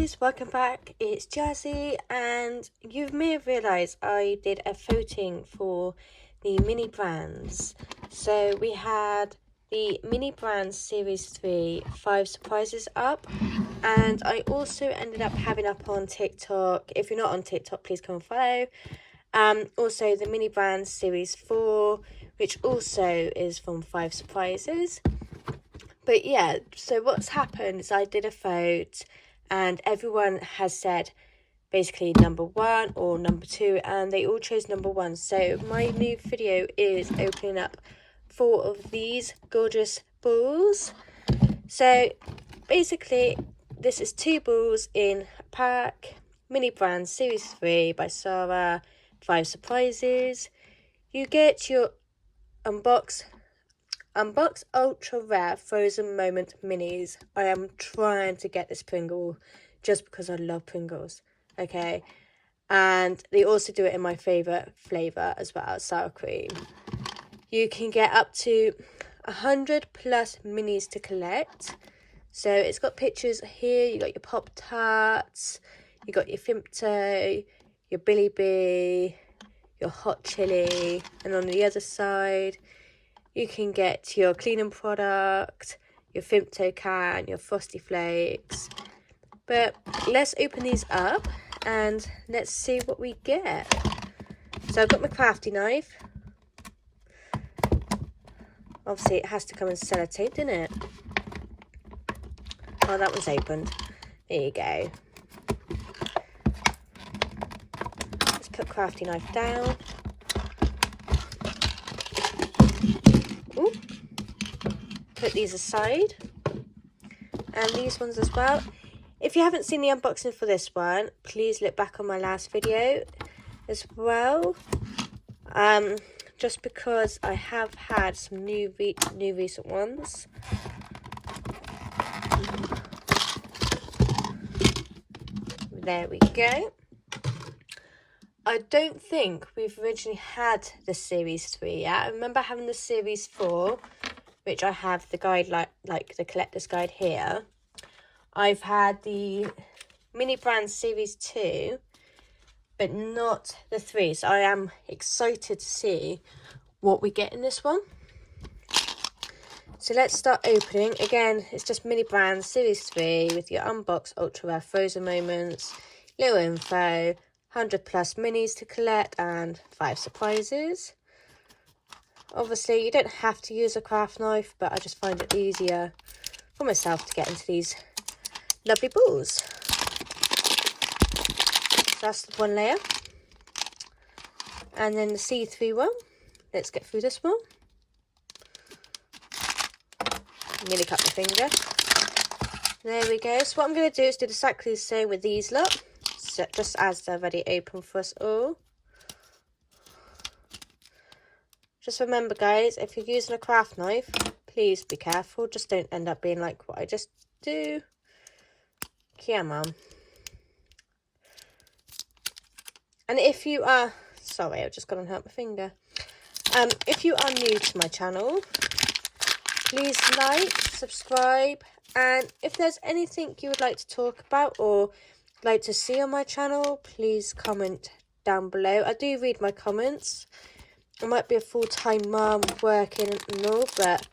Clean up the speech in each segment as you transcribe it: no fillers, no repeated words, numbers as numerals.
guys, welcome back. It's Jazzy, and you may have realised I did a voting for the mini brands. So we had the mini brands series 3 5 surprises up, and I also ended up having up on TikTok. If you're not on TikTok, please come and follow. Also the mini brands series 4, which also is from 5 surprises. But yeah, so what's happened is I did a vote and everyone has said basically number 1 or number 2, and they all chose number 1. So my new video is opening up 4 of these gorgeous balls. So basically this is 2 balls in a pack, mini brand series 3 by Sarah, 5 surprises. You get your unbox ultra rare frozen moment minis. I am trying to get this Pringle just because I love Pringles, okay? And they also do it in my favourite flavour as well, sour cream. You can get up to 100 plus minis to collect. So it's got pictures here. You got your Pop Tarts, you got your Fimto, your Billy Bee, your Hot Chili, and on the other side you can get your cleaning product, your Fimto can, your Frosty Flakes. But let's open these up and let's see what we get. So I've got my crafty knife. Obviously it has to come in sellotape, doesn't it? Oh, that one's opened. There you go. Let's put crafty knife down. Ooh. Put these aside, and these ones as well. If you haven't seen the unboxing for this one, please look back on my last video as well, just because I have had some new recent ones. There we go. I don't think we've originally had the series 3 yet. I remember having the series 4, which I have the guide, like the collector's guide here. I've had the mini brand series 2, but not the 3. So I am excited to see what we get in this one. So let's start opening. Again, it's just mini brand series 3 with your unbox ultra rare frozen moments, little info, 100 plus minis to collect, and 5 surprises. Obviously, you don't have to use a craft knife, but I just find it easier for myself to get into these lovely balls. So that's one layer. And then the see-through one. Let's get through this one. Nearly cut my finger. There we go. So what I'm going to do is do exactly the same with these lot. So just as they're already open for us all. Just remember, guys, if you're using a craft knife, please be careful. Just don't end up being like what I just do. Come on. And if you are... Sorry, I've just gone and hurt my finger. If you are new to my channel, please like, subscribe. And if there's anything you would like to talk about or like to see on my channel, please comment down below. I do read my comments. I might be a full-time mum working and all, but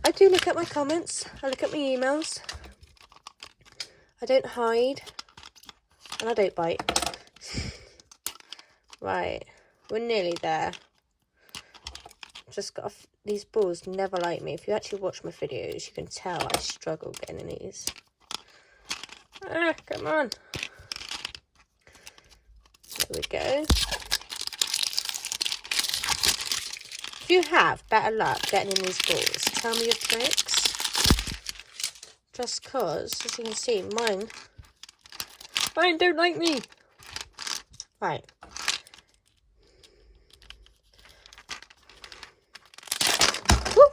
I do look at my comments. I look at my emails. I don't hide. And I don't bite. Right. We're nearly there. Just got these balls never like me. If you actually watch my videos, you can tell I struggle getting in these. Ah, come on. There we go. If you have better luck getting in these balls, tell me your tricks. Just cause, as you can see, mine don't like me. Right. Woo!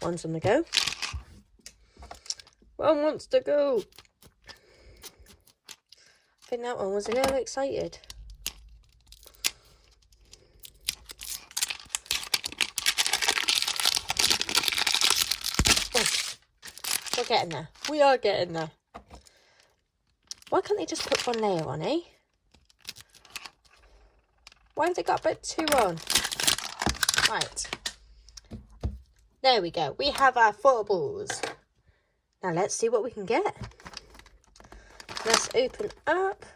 One's on the go. One wants to go. I think that one was a little excited. We're getting there. We are getting there. Why can't they just put one layer on, eh? Why have they got but 2 on? Right. There we go. We have our 4 balls. Now let's see what we can get. Let's open up.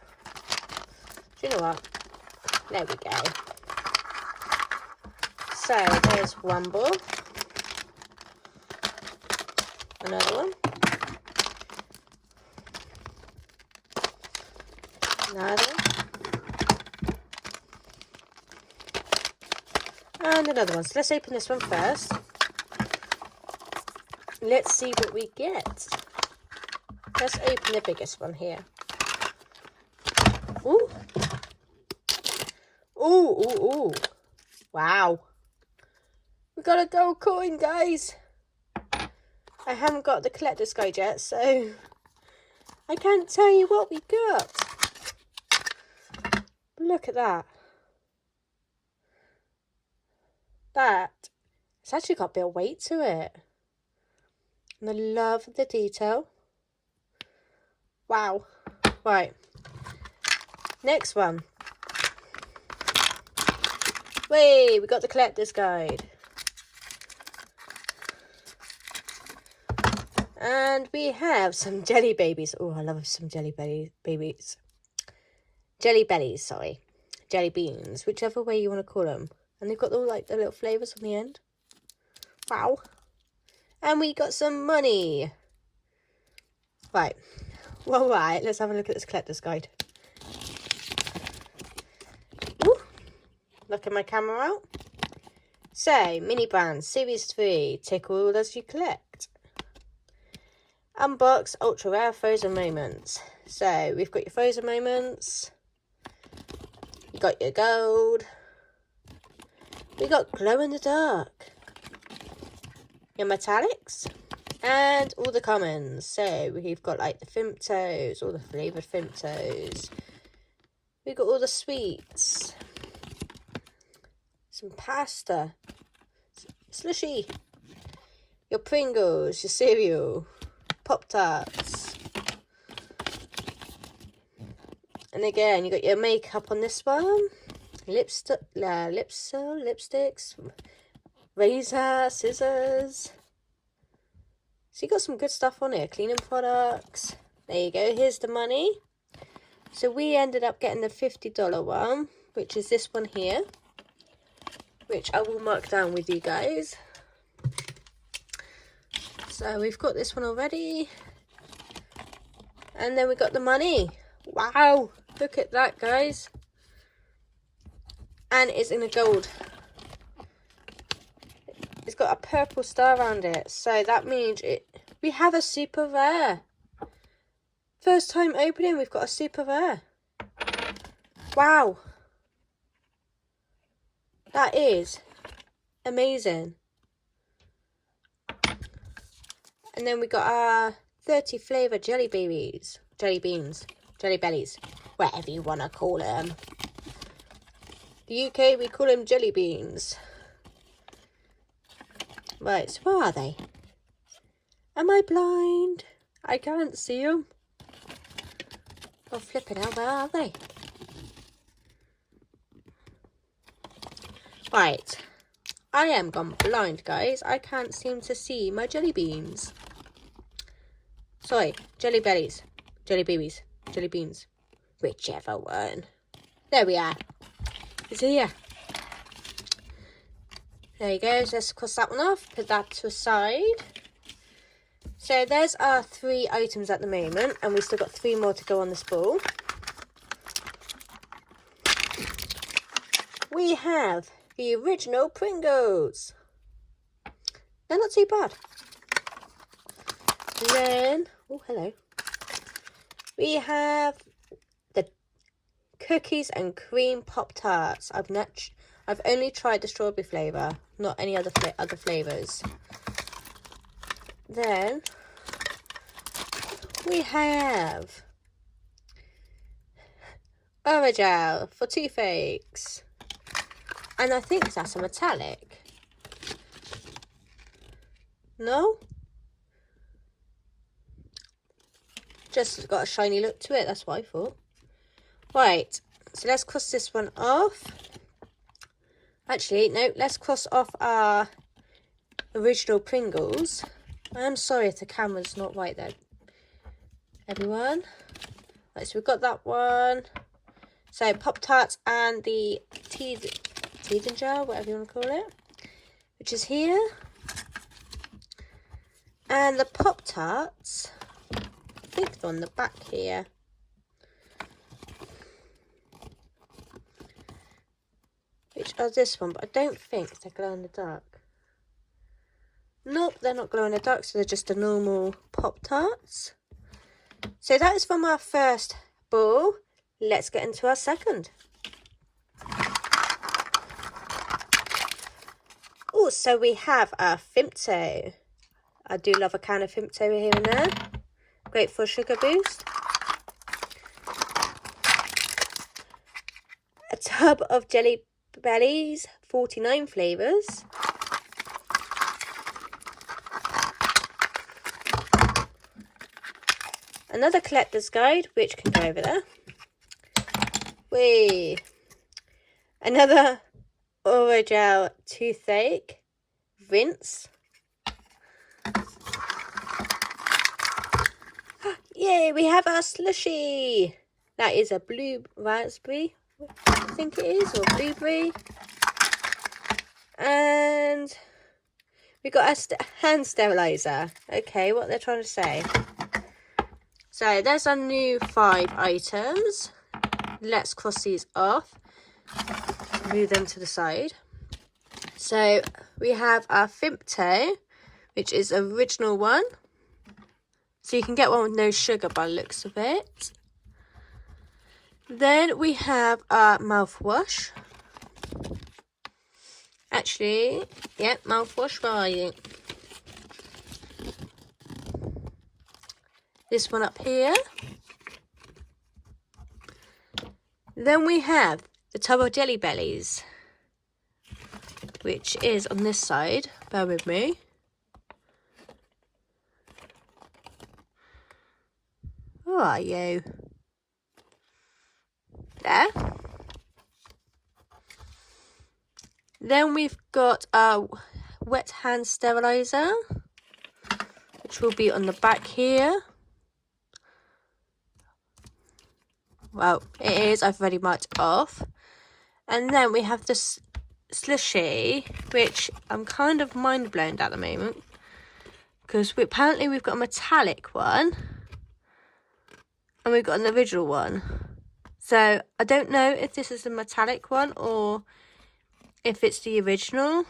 Do you know what? There we go. So there's 1 ball. Another one. Another one. And another one. So let's open this one first. Let's see what we get. Let's open the biggest one here. Ooh. Ooh, ooh, ooh. Wow. We got a gold coin, guys. I haven't got the collector's guide yet, so I can't tell you what we got. Look at that. It's actually got a bit of weight to it. And I love the detail. Wow. Right. Next one. Wait, we got the collector's guide. And we have some jelly babies. Oh, I love some jelly babies. Jelly bellies, sorry. Jelly beans, whichever way you want to call them. And they've got all like the little flavours on the end. Wow. And we got some money. Right. Well, right. Let's have a look at this collector's guide. Ooh. Look at my camera out. So, mini brands, series 3. Tickle as you collect. Unbox ultra rare frozen moments. So, we've got your frozen moments. You got your gold. We got glow in the dark. Your metallics. And all the commons. So we've got like the Fimptos, all the flavoured Fimptos. We've got all the sweets. Some pasta. Slushy. Your Pringles, your cereal. Pop-Tarts. And again, you got your makeup on this one. Lipsticks. Razor, scissors. So you got some good stuff on here. Cleaning products. There you go. Here's the money. So we ended up getting the $50 one, which is this one here, which I will mark down with you guys. So we've got this one already. And then we got the money. Wow. Look at that, guys. And it's in a gold. It's got a purple star around it. So that means we have a super rare. First time opening, we've got a super rare. Wow. That is amazing. And then we got our 30 flavour jelly babies. Jelly beans. Jelly bellies. Whatever you want to call them. The UK, we call them jelly beans. Right, so where are they? Am I blind? I can't see them. Oh, flipping out, where are they? Right. I am gone blind, guys. I can't seem to see my jelly beans. Sorry, jelly bellies. Jelly babies. Jelly beans. Whichever one. There we are. It's here. There you go. So let's cross that one off. Put that to the side. So there's our 3 items at the moment. And we've still got 3 more to go on this ball. We have the original Pringles. They're not too bad. And then, oh, hello. We have the cookies and cream Pop-Tarts. I've only tried the strawberry flavour, not any other flavours. Then we have Orajel for toothaches. And I think that's a metallic. No? Just got a shiny look to it, that's what I thought. Right, so let's cross this one off. Actually, no, let's cross off our original Pringles. I'm sorry if the camera's not right there, everyone. Right, so we've got that one. So Pop-Tarts and the teething jar, whatever you want to call it, which is here. And the Pop-Tarts, I think they're on the back here. Which are this one, but I don't think they're glow in the dark. Nope, they're not glow in the dark, so they're just the normal Pop-Tarts. So that is from our first ball. Let's get into our second. Also, we have our Fimto. I do love a can of Fimto here and there. Great for a sugar boost. A tub of Jelly Bellies, 49 flavours. Another collector's guide, which can go over there. Whee! Another Orajel toothache rinse. Yay, we have our slushie. That is a blue raspberry, I think it is, or blueberry. And we got a hand sterilizer. Okay, what they're trying to say. So there's our new 5 items. Let's cross these off. Move them to the side. So we have our Fimto, which is original one. So you can get one with no sugar by the looks of it. Then we have our mouthwash. Actually, yeah, mouthwash, where are you? This one up here. Then we have the tub of Jelly Bellies, which is on this side. Bear with me. Where are you? There. Then we've got our wet hand sterilizer, which will be on the back here. Well, it is. I've already marked off. And then we have this slushie, which I'm kind of mind blown at the moment, because apparently we've got a metallic one and we've got an original one. So I don't know if this is the metallic one or if it's the original.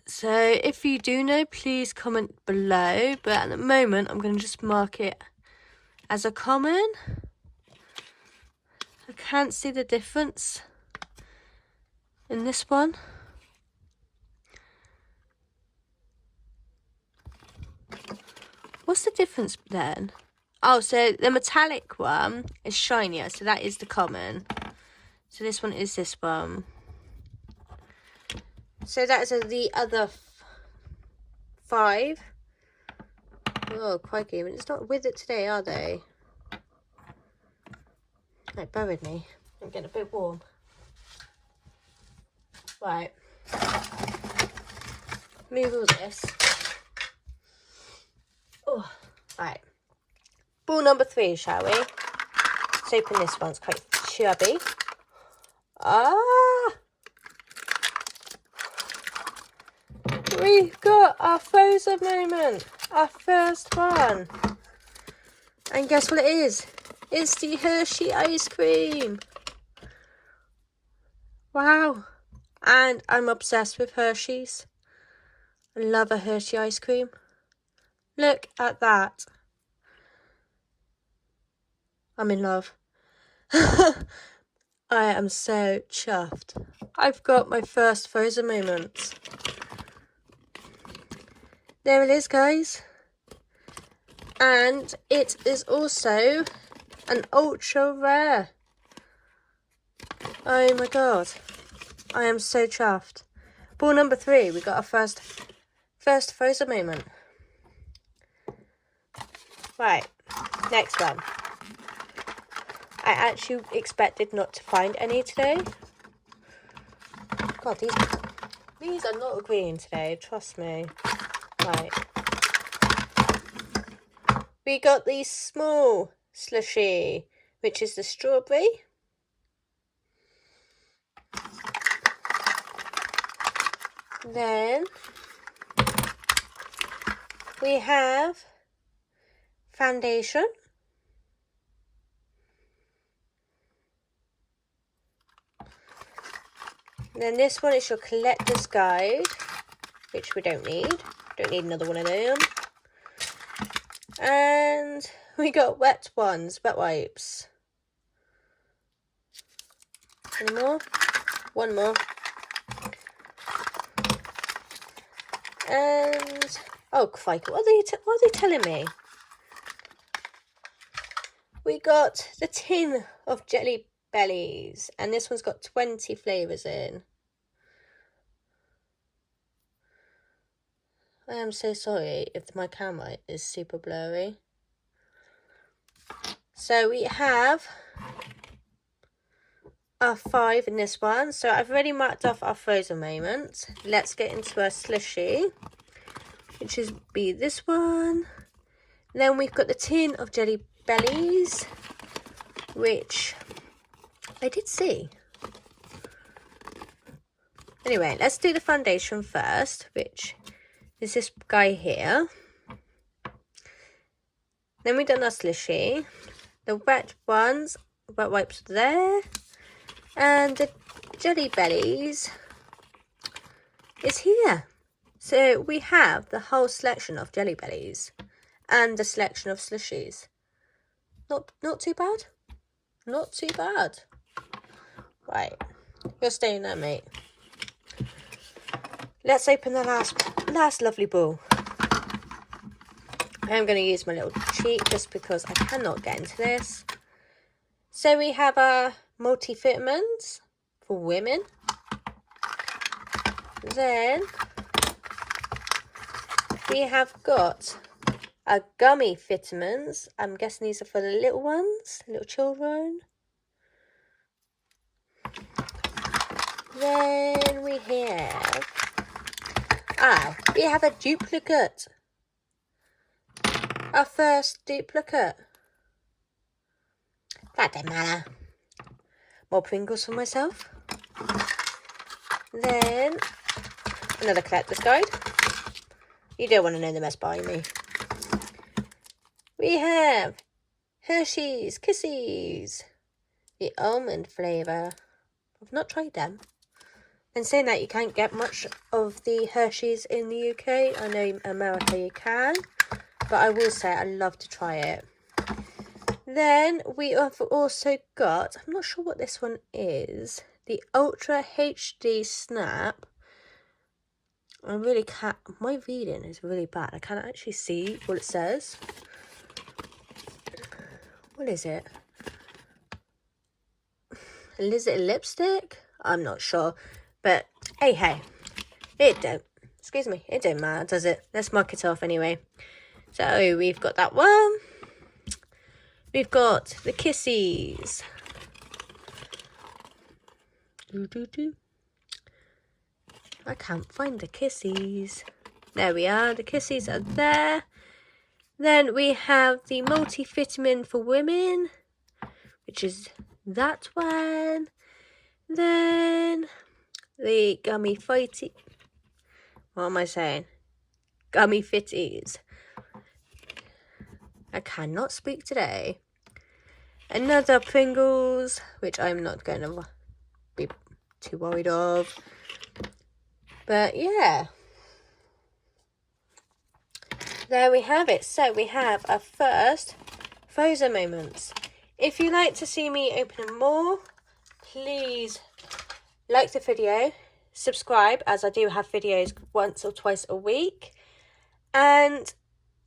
So if you do know, please comment below. But at the moment, I'm going to just mark it as a common. I can't see the difference in this one. What's the difference then? Oh, so the metallic one is shinier, so that is the common. So this one is this one. So that's the other 5. Oh, crikey. It's not with it today, are they? Right, bear with me. I'm getting a bit warm. Right. Move all this. Oh, right. Ball number 3, shall we? Let's open this one. It's quite chubby. Ah! We've got our frozen moment. Our first one. And guess what it is? It's the Hershey ice cream. Wow. And I'm obsessed with Hershey's. I love a Hershey ice cream. Look at that. I'm in love. I am so chuffed. I've got my first frozen moment. There it is, guys. And it is also an ultra rare. Oh my god. I am so chuffed. Ball number 3, we got our first frozen moment. Right, next one. I actually expected not to find any today. God, these are not agreeing today, trust me. Right. We got the small slushy, which is the strawberry. Then we have foundation. Then this one is your collector's guide, which we don't need. Don't need another one of them. And we got wet ones, wet wipes. Any more? One more. And oh crikey, what are they telling me? We got the tin of Jelly Bellies, and this one's got 20 flavours in. I am so sorry if my camera is super blurry. So we have our 5 in this one. So I've already marked off our frozen moments. Let's get into our slushy, which is this one. Then we've got the tin of Jelly Bellies, which I did see. Anyway, let's do the foundation first, which is this guy here. Then we've done our slushy. The wet ones, wet wipes there. And the Jelly Bellies is here. So we have the whole selection of Jelly Bellies and the selection of slushies. Not too bad. Not too bad. Right, you're staying there, mate. Let's open the last lovely ball. I'm going to use my little cheat just because I cannot get into this. So we have our multivitamins for women. Then we have got our gummy vitamins. I'm guessing these are for the little ones, little children. Then we have a duplicate. Our first duplicate. That don't matter. More Pringles for myself. Then another collector's guide. You don't want to know the mess by me. We have Hershey's Kisses, the almond flavour. I've not tried them. And saying that, you can't get much of the Hershey's in the UK. I know in America you can, but I will say I love to try it. Then we have also got, I'm not sure what this one is, the Ultra HD Snap. I really can't, my reading is really bad. I can't actually see what it says. What is it? Is it a lipstick? I'm not sure. But hey, it don't matter, does it? Let's mark it off anyway. So we've got that one. We've got the Kisses. I can't find the Kisses. There we are. The Kisses are there. Then we have the multivitamin for women, which is that one. Then the gummy fitty. What am I saying? Gummy fitties. I cannot speak today. Another Pringles, which I'm not going to be too worried of. But yeah. There we have it. So we have our first frozen moments. If you like to see me open more, please like the video, subscribe, as I do have videos once or twice a week, and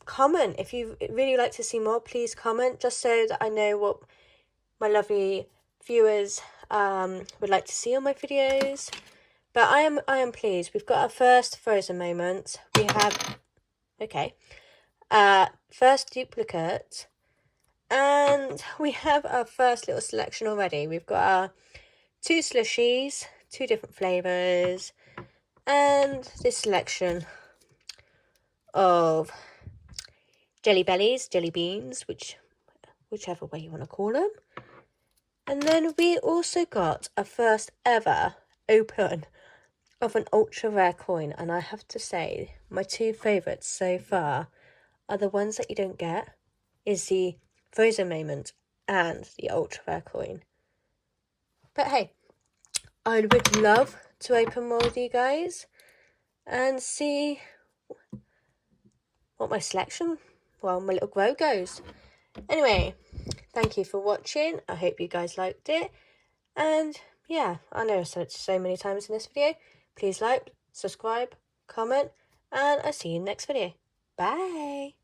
comment. If you really like to see more, please comment, just so that I know what my lovely viewers would like to see on my videos. But I am pleased. We've got our first frozen moment. We have first duplicate, and we have our first little selection already. We've got our 2 slushies, 2 different flavours, and this selection of jelly bellies, jelly beans, whichever way you want to call them. And then we also got a first ever open of an ultra rare coin, and I have to say my 2 favourites so far are the ones that you don't get, is the Frozen Moment and the ultra rare coin. But hey, I would love to open more with you guys and see what my little grow goes. Anyway, thank you for watching. I hope you guys liked it. And yeah, I know I said it so many times in this video. Please like, subscribe, comment, and I'll see you in the next video. Bye!